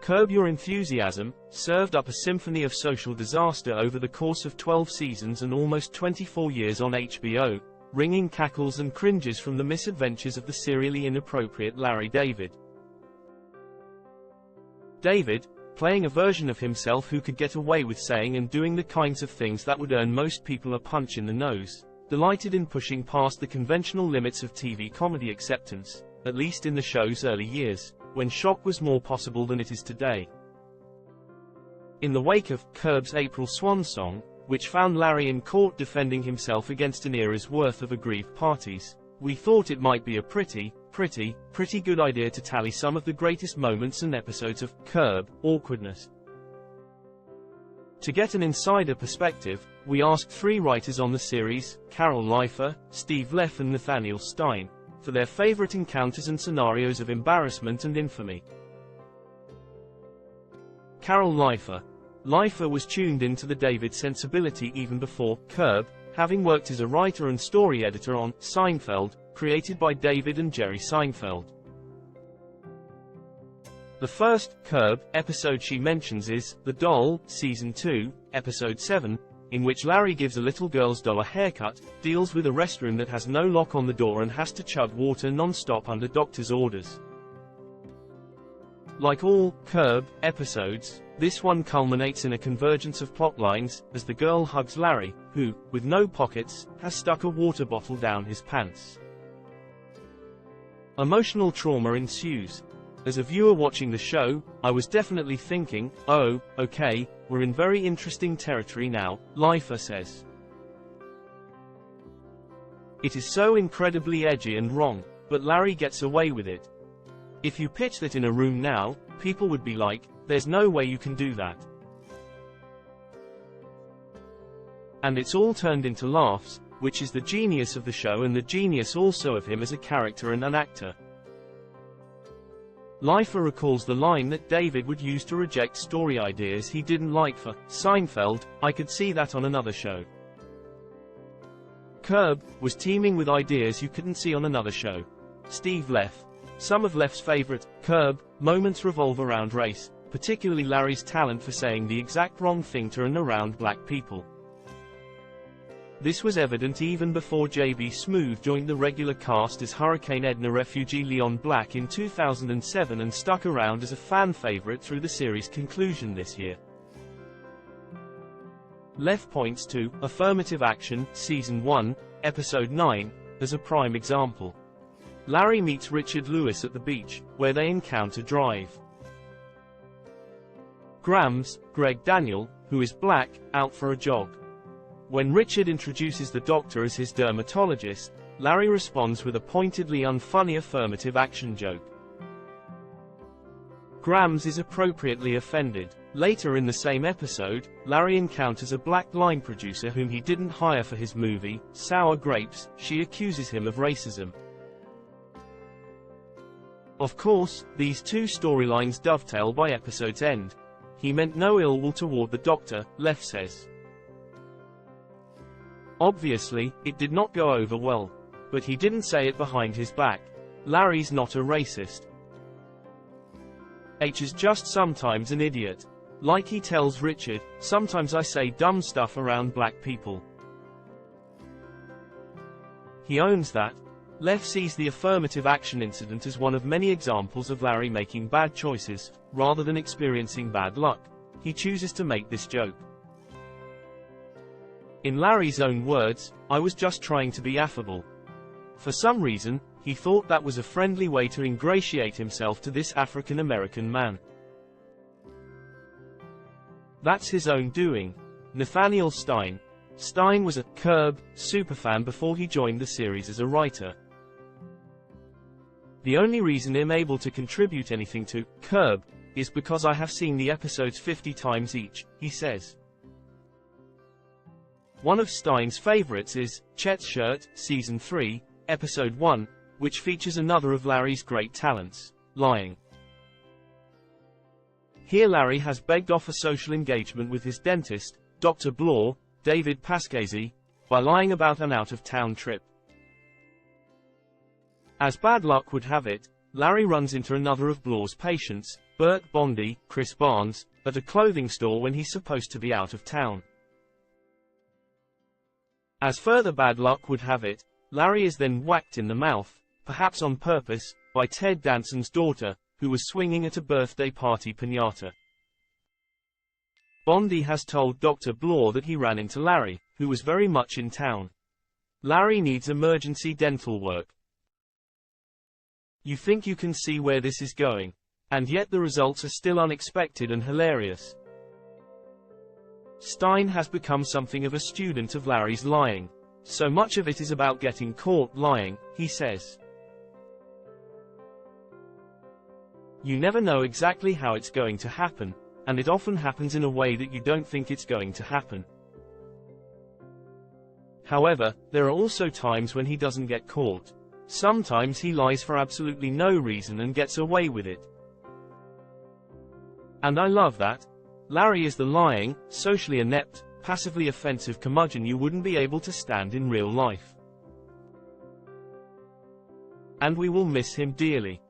Curb Your Enthusiasm served up a symphony of social disaster over the course of 12 seasons and almost 24 years on HBO, ringing cackles and cringes from the misadventures of the serially inappropriate Larry David. David, playing a version of himself who could get away with saying and doing the kinds of things that would earn most people a punch in the nose, delighted in pushing past the conventional limits of TV comedy acceptance, at least in the show's early years, when shock was more possible than it is today. In the wake of Curb's April Swan song, which found Larry in court defending himself against an era's worth of aggrieved parties, we thought it might be a pretty good idea to tally some of the greatest moments and episodes of Curb awkwardness. To get an insider perspective, we asked 3 writers on the series, Carol Leifer, Steve Leff and Nathaniel Stein, for their favorite encounters and scenarios of embarrassment and infamy. Carol Leifer. Leifer was tuned into the David sensibility even before Curb, having worked as a writer and story editor on Seinfeld, created by David and Jerry Seinfeld. The first Curb episode she mentions is The Doll, Season 2, Episode 7, in which Larry gives a little girl's doll a haircut, deals with a restroom that has no lock on the door and has to chug water non-stop under doctor's orders. Like all Curb episodes, this one culminates in a convergence of plot lines, as the girl hugs Larry, who, with no pockets, has stuck a water bottle down his pants. Emotional trauma ensues. As a viewer watching the show, I was definitely thinking, oh, okay, we're in very interesting territory now, Leifer says. It is so incredibly edgy and wrong, but Larry gets away with it. If you pitch that in a room now, people would be like, there's no way you can do that. And it's all turned into laughs, which is the genius of the show and the genius also of him as a character and an actor. Leifer recalls the line that David would use to reject story ideas he didn't like for Seinfeld, I could see that on another show. Curb was teeming with ideas you couldn't see on another show. Steve Leff. Some of Leff's favorite Curb moments revolve around race, particularly Larry's talent for saying the exact wrong thing to and around black people. This was evident even before J.B. Smoove joined the regular cast as Hurricane Edna refugee Leon Black in 2007 and stuck around as a fan favorite through the series' conclusion this year. Leff points to Affirmative Action, Season 1, Episode 9, as a prime example. Larry meets Richard Lewis at the beach, where they encounter Drive. Grams, Greg Daniel, who is black, out for a jog. When Richard introduces the doctor as his dermatologist, Larry responds with a pointedly unfunny affirmative action joke. Grams is appropriately offended. Later in the same episode, Larry encounters a black line producer whom he didn't hire for his movie, Sour Grapes. She accuses him of racism. Of course, these two storylines dovetail by episode's end. He meant no ill will toward the doctor, Leff says. Obviously, it did not go over well. But he didn't say it behind his back. Larry's not a racist. H is just sometimes an idiot. Like he tells Richard, sometimes I say dumb stuff around black people. He owns that. Leff sees the affirmative action incident as one of many examples of Larry making bad choices, rather than experiencing bad luck. He chooses to make this joke. In Larry's own words, I was just trying to be affable. For some reason, he thought that was a friendly way to ingratiate himself to this African-American man. That's his own doing. Nathaniel Stein. Stein was a Curb superfan before he joined the series as a writer. The only reason I'm able to contribute anything to Curb is because I have seen the episodes 50 times each, he says. One of Stein's favorites is Chet's Shirt, Season 3, Episode 1, which features another of Larry's great talents, lying. Here Larry has begged off a social engagement with his dentist, Dr. Blore, David Pasquesi, by lying about an out-of-town trip. As bad luck would have it, Larry runs into another of Blaw's patients, Bert Bondi, Chris Barnes, at a clothing store when he's supposed to be out of town. As further bad luck would have it, Larry is then whacked in the mouth, perhaps on purpose, by Ted Danson's daughter, who was swinging at a birthday party piñata. Bondi has told Dr. Blaw that he ran into Larry, who was very much in town. Larry needs emergency dental work. You think you can see where this is going. And yet the results are still unexpected and hilarious. Stein has become something of a student of Larry's lying. So much of it is about getting caught lying, he says. You never know exactly how it's going to happen, and it often happens in a way that you don't think it's going to happen. However, there are also times when he doesn't get caught. Sometimes he lies for absolutely no reason and gets away with it. And I love that. Larry is the lying, socially inept, passively offensive curmudgeon you wouldn't be able to stand in real life. And we will miss him dearly.